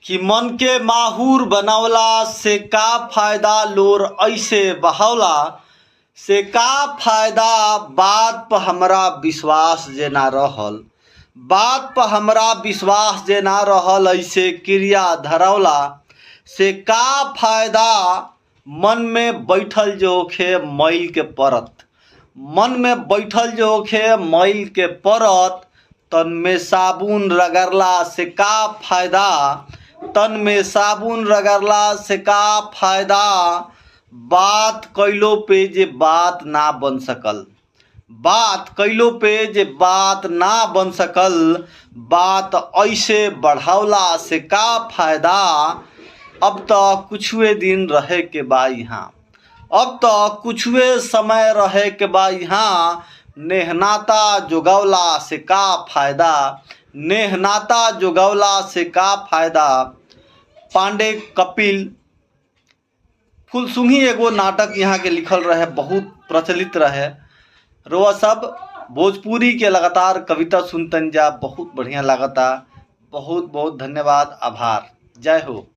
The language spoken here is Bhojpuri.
कि मन के माहूर बनवला से का फायदा, लोर ऐसे बहावला से का फायदा। बात पर हमरा विश्वास जे ना रहल, बात पर हमरा विश्वास जे ना रहल, ऐसे क्रिया धरवला से का फायदा। मन में बैठल जो होखे मैल के परत, मन में बैठल जो होखे मैल के परत, तन में साबुन रगड़ला से का फायदा, तन में साबुन रगड़ला से का फायदा। बात कैलो पे जे बात ना बन सकल, बात कैलो पे जे बात ना बन सकल, बात ऐसे बढ़ावला से का फायदा। अब तो कुछुए दिन रहे के बा यहाँ, अब तो कुछुए समय रहे के बा यहाँ। नेहनाता जोगवला से का फायदा, नेहनाता जोगवला से का फायदा। पांडे कपिल फुलसुंगी एगो नाटक यहाँ के लिखल रहे, बहुत प्रचलित रहे। रोआ सब भोजपुरी के लगातार कविता सुनतन जा, बहुत बढ़िया लागता। बहुत बहुत धन्यवाद, आभार, जय हो।